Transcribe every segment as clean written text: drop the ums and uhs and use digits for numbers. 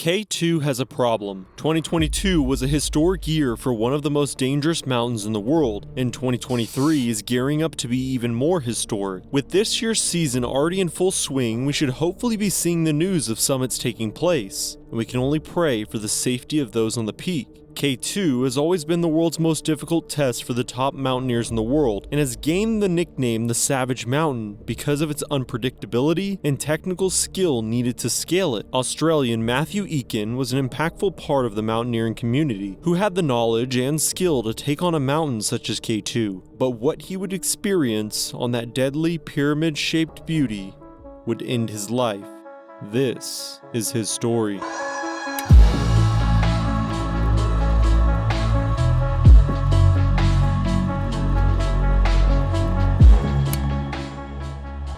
K2 has a problem. 2022 was a historic year for one of the most dangerous mountains in the world, and 2023 is gearing up to be even more historic. With this year's season already in full swing, we should hopefully be seeing the news of summits taking place, and we can only pray for the safety of those on the peak. K2 has always been the world's most difficult test for the top mountaineers in the world, and has gained the nickname the Savage Mountain because of its unpredictability and technical skill needed to scale it. Australian Matthew Eakin was an impactful part of the mountaineering community, who had the knowledge and skill to take on a mountain such as K2, but what he would experience on that deadly pyramid-shaped beauty would end his life. This is his story.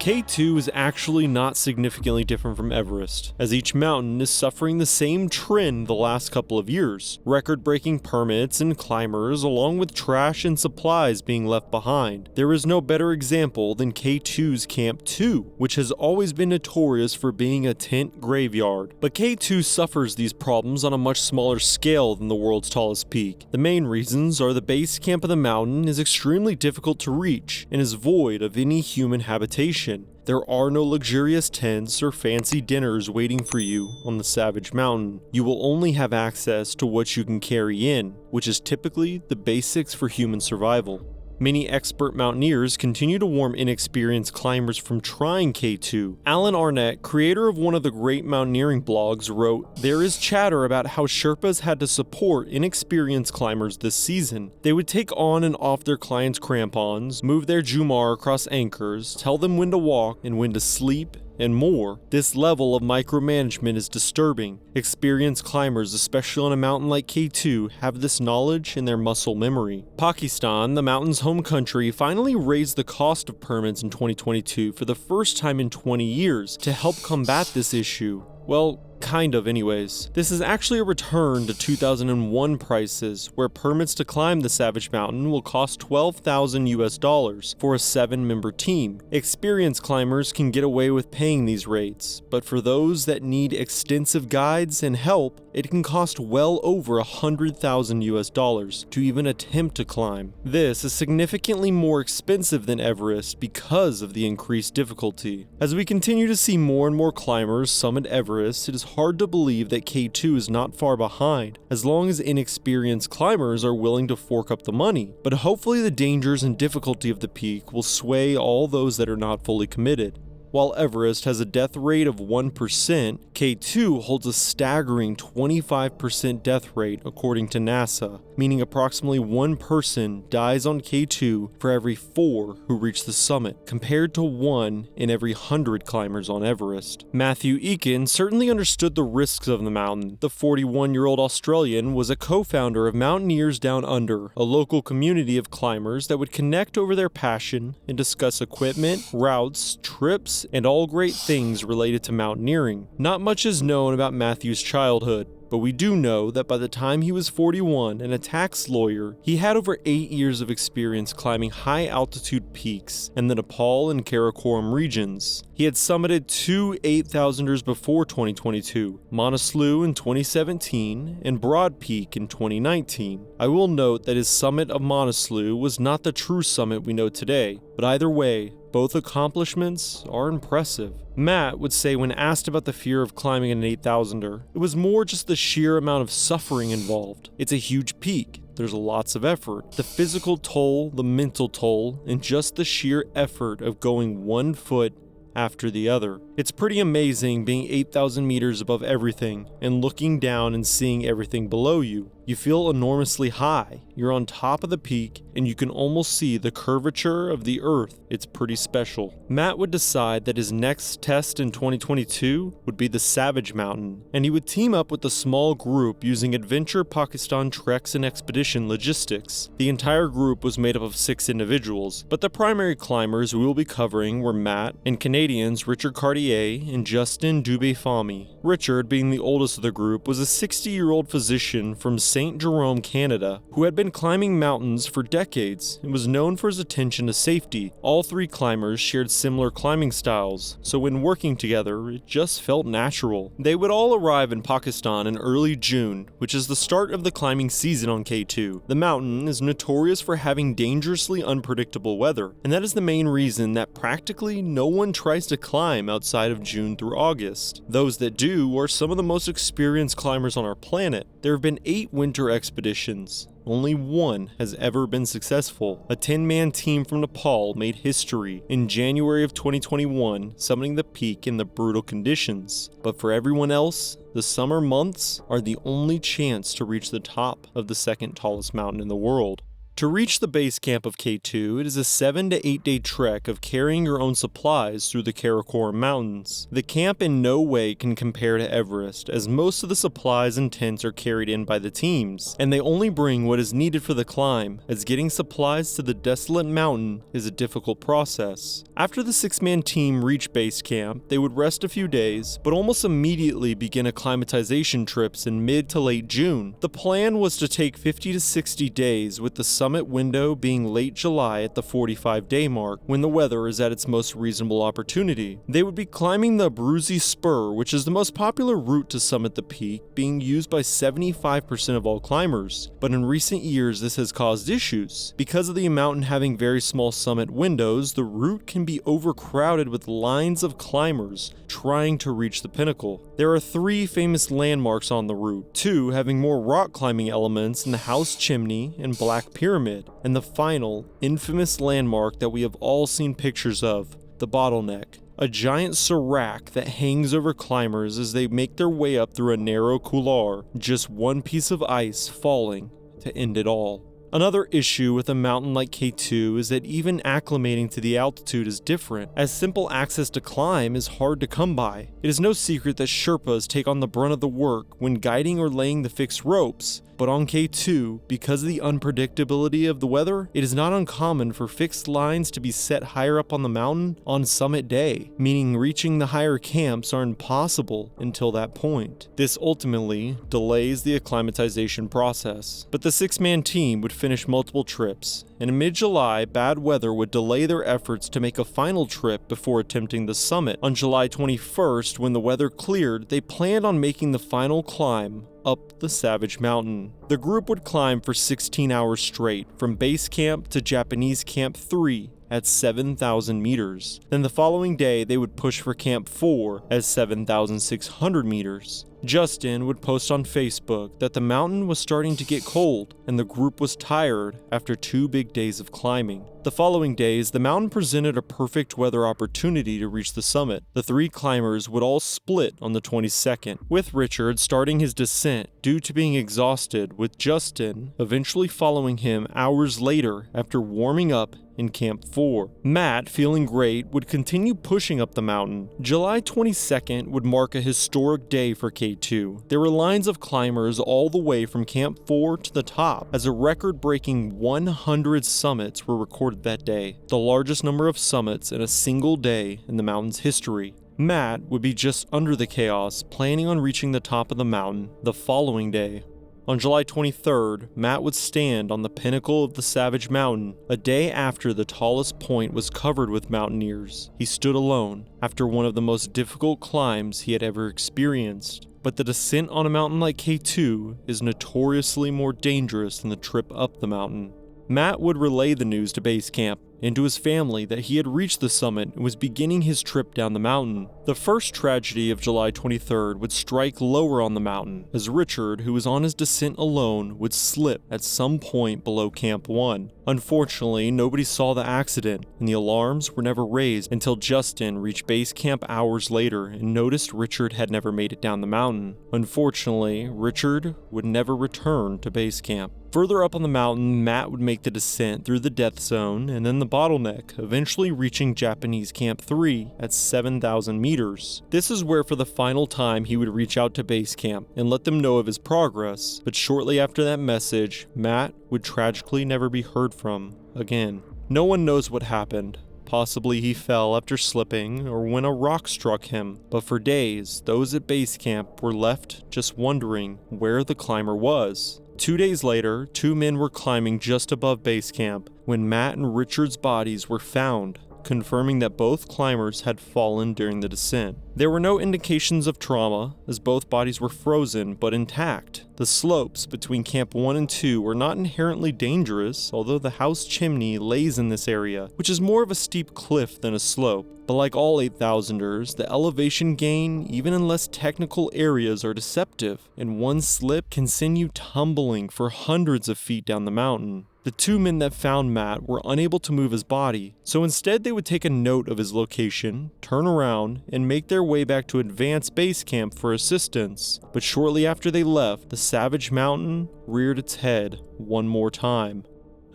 K2 is actually not significantly different from Everest, as each mountain is suffering the same trend the last couple of years. Record-breaking permits and climbers, along with trash and supplies being left behind. There is no better example than K2's Camp 2, which has always been notorious for being a tent graveyard. But K2 suffers these problems on a much smaller scale than the world's tallest peak. The main reasons are the base camp of the mountain is extremely difficult to reach and is void of any human habitation. There are no luxurious tents or fancy dinners waiting for you on the Savage Mountain. You will only have access to what you can carry in, which is typically the basics for human survival. Many expert mountaineers continue to warn inexperienced climbers from trying K2. Alan Arnett, creator of one of the great mountaineering blogs, wrote, "There is chatter about how Sherpas had to support inexperienced climbers this season. They would take on and off their clients' crampons, move their Jumar across anchors, tell them when to walk and when to sleep, and more. This level of micromanagement is disturbing. Experienced climbers, especially on a mountain like K2, have this knowledge in their muscle memory." Pakistan, the mountain's home country, finally raised the cost of permits in 2022 for the first time in 20 years to help combat this issue. Well, kind of anyways. This is actually a return to 2001 prices, where permits to climb the Savage Mountain will cost $12,000 for a 7-member team. Experienced climbers can get away with paying these rates, but for those that need extensive guides and help, it can cost well over $100,000 to even attempt to climb. This is significantly more expensive than Everest because of the increased difficulty. As we continue to see more and more climbers summit Everest, it is hard to believe that K2 is not far behind, as long as inexperienced climbers are willing to fork up the money. But hopefully the dangers and difficulty of the peak will sway all those that are not fully committed. While Everest has a death rate of 1%, K2 holds a staggering 25% death rate according to NASA, meaning approximately 1 person dies on K2 for every 4 who reach the summit, compared to 1 in every 100 climbers on Everest. Matthew Eakin certainly understood the risks of the mountain. The 41-year-old Australian was a co-founder of Mountaineers Down Under, a local community of climbers that would connect over their passion and discuss equipment, routes, trips, and all great things related to mountaineering. Not much is known about Matthew's childhood, but we do know that by the time he was 41 and a tax lawyer, he had over 8 years of experience climbing high-altitude peaks in the Nepal and Karakoram regions. He had summited 2 8,000ers before 2022, Manaslu in 2017 and Broad Peak in 2019. I will note that his summit of Manaslu was not the true summit we know today, but either way, both accomplishments are impressive. Matt would say when asked about the fear of climbing an 8,000er, it was more just the sheer amount of suffering involved. It's a huge peak. There's lots of effort. The physical toll, the mental toll, and just the sheer effort of going 1 foot after the other. It's pretty amazing being 8,000 meters above everything and looking down and seeing everything below you. You feel enormously high. You're on top of the peak and you can almost see the curvature of the earth. It's pretty special. Matt would decide that his next test in 2022 would be the Savage Mountain, and he would team up with a small group using Adventure Pakistan Treks and Expedition Logistics. The entire group was made up of 6 individuals, but the primary climbers we will be covering were Matt and Canadians Richard Cartier and Justin Dubé-Fahmy. Richard, being the oldest of the group, was a 60-year-old physician from St. St. Jerome, Canada, who had been climbing mountains for decades and was known for his attention to safety. All three climbers shared similar climbing styles, so when working together, it just felt natural. They would all arrive in Pakistan in early June, which is the start of the climbing season on K2. The mountain is notorious for having dangerously unpredictable weather, and that is the main reason that practically no one tries to climb outside of June through August. Those that do are some of the most experienced climbers on our planet. There have been 8 winter expeditions. Only one has ever been successful. A 10-man team from Nepal made history in January of 2021, summiting the peak in the brutal conditions. But for everyone else, the summer months are the only chance to reach the top of the second tallest mountain in the world. To reach the base camp of K2, it is a 7 to 8 day trek of carrying your own supplies through the Karakoram Mountains. The camp in no way can compare to Everest, as most of the supplies and tents are carried in by the teams, and they only bring what is needed for the climb, as getting supplies to the desolate mountain is a difficult process. After the 6-man team reached base camp, they would rest a few days, but almost immediately begin acclimatization trips in mid to late June. The plan was to take 50 to 60 days, with the summit window being late July at the 45-day mark, when the weather is at its most reasonable opportunity. They would be climbing the Abruzzi Spur, which is the most popular route to summit the peak, being used by 75% of all climbers. But in recent years, this has caused issues. Because of the mountain having very small summit windows, the route can be overcrowded with lines of climbers trying to reach the pinnacle. There are 3 famous landmarks on the route, 2 having more rock climbing elements in the House Chimney and Black Pyramid, and the final, infamous landmark that we have all seen pictures of, the Bottleneck, a giant serac that hangs over climbers as they make their way up through a narrow couloir, just one piece of ice falling to end it all. Another issue with a mountain like K2 is that even acclimating to the altitude is different, as simple access to climb is hard to come by. It is no secret that Sherpas take on the brunt of the work when guiding or laying the fixed ropes, but on K2, because of the unpredictability of the weather, it is not uncommon for fixed lines to be set higher up on the mountain on summit day, meaning reaching the higher camps are impossible until that point. This ultimately delays the acclimatization process. But the 6-man team would finish multiple trips, and in mid-July, bad weather would delay their efforts to make a final trip before attempting the summit. On July 21st, when the weather cleared, they planned on making the final climb up the Savage Mountain. The group would climb for 16 hours straight, from base camp to Japanese Camp 3 at 7,000 meters. Then the following day, they would push for Camp 4 at 7,600 meters. Justin would post on Facebook that the mountain was starting to get cold and the group was tired after 2 big days of climbing. The following days, the mountain presented a perfect weather opportunity to reach the summit. The 3 climbers would all split on the 22nd, with Richard starting his descent due to being exhausted, with Justin eventually following him hours later after warming up in Camp 4. Matt, feeling great, would continue pushing up the mountain. July 22nd would mark a historic day for K2. There were lines of climbers all the way from Camp 4 to the top, as a record-breaking 100 summits were recorded that day, the largest number of summits in a single day in the mountain's history. Matt would be just under the chaos, planning on reaching the top of the mountain the following day. On July 23rd, Matt would stand on the pinnacle of the Savage Mountain, a day after the tallest point was covered with mountaineers. He stood alone after one of the most difficult climbs he had ever experienced. But the descent on a mountain like K2 is notoriously more dangerous than the trip up the mountain. Matt would relay the news to base camp and to his family that he had reached the summit and was beginning his trip down the mountain. The first tragedy of July 23rd would strike lower on the mountain, as Richard, who was on his descent alone, would slip at some point below Camp 1. Unfortunately, nobody saw the accident, and the alarms were never raised until Justin reached base camp hours later and noticed Richard had never made it down the mountain. Unfortunately, Richard would never return to base camp. Further up on the mountain, Matt would make the descent through the death zone and then the bottleneck, eventually reaching Japanese Camp 3 at 7,000 meters. This is where for the final time he would reach out to base camp and let them know of his progress, but shortly after that message, Matt would tragically never be heard from again. No one knows what happened. Possibly he fell after slipping or when a rock struck him, but for days, those at base camp were left just wondering where the climber was. 2 days later, 2 men were climbing just above base camp when Matt and Richard's bodies were found, confirming that both climbers had fallen during the descent. There were no indications of trauma, as both bodies were frozen but intact. The slopes between Camp 1 and 2 were not inherently dangerous, although the house chimney lays in this area, which is more of a steep cliff than a slope. But like all 8,000ers, the elevation gain, even in less technical areas, are deceptive, and one slip can send you tumbling for hundreds of feet down the mountain. The 2 men that found Matt were unable to move his body, so instead they would take a note of his location, turn around, and make their way back to Advanced Base Camp for assistance. But shortly after they left, the Savage Mountain reared its head one more time.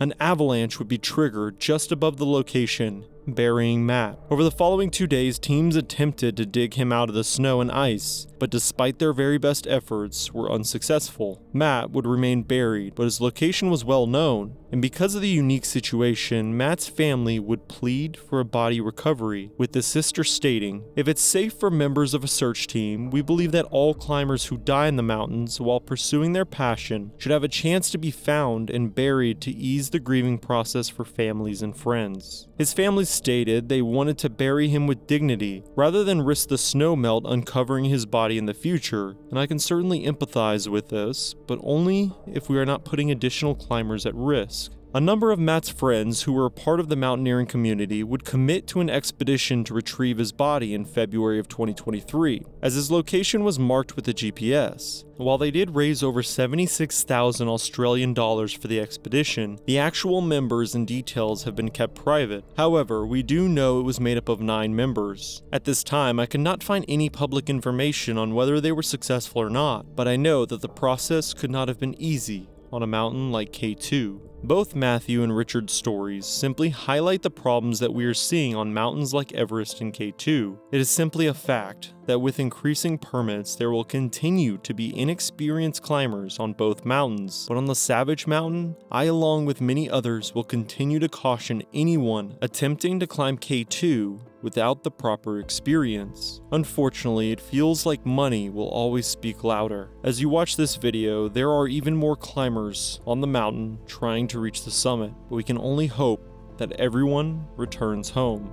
An avalanche would be triggered just above the location, burying Matt. Over the following 2 days, teams attempted to dig him out of the snow and ice, but despite their very best efforts, were unsuccessful. Matt would remain buried, but his location was well known, and because of the unique situation, Matt's family would plead for a body recovery, with the sister stating, "If it's safe for members of a search team, we believe that all climbers who die in the mountains while pursuing their passion should have a chance to be found and buried to ease the grieving process for families and friends." His family stated they wanted to bury him with dignity, rather than risk the snow melt uncovering his body in the future, and I can certainly empathize with this, but only if we are not putting additional climbers at risk. A number of Matt's friends who were a part of the mountaineering community would commit to an expedition to retrieve his body in February of 2023, as his location was marked with a GPS. While they did raise over 76,000 Australian dollars for the expedition, the actual members and details have been kept private. However, we do know it was made up of 9 members. At this time, I cannot find any public information on whether they were successful or not, but I know that the process could not have been easy on a mountain like K2. Both Matthew and Richard's stories simply highlight the problems that we are seeing on mountains like Everest and K2. It is simply a fact that with increasing permits, there will continue to be inexperienced climbers on both mountains, but on the Savage Mountain, I along with many others will continue to caution anyone attempting to climb K2 without the proper experience. Unfortunately, it feels like money will always speak louder. As you watch this video, there are even more climbers on the mountain trying to reach the summit, but we can only hope that everyone returns home.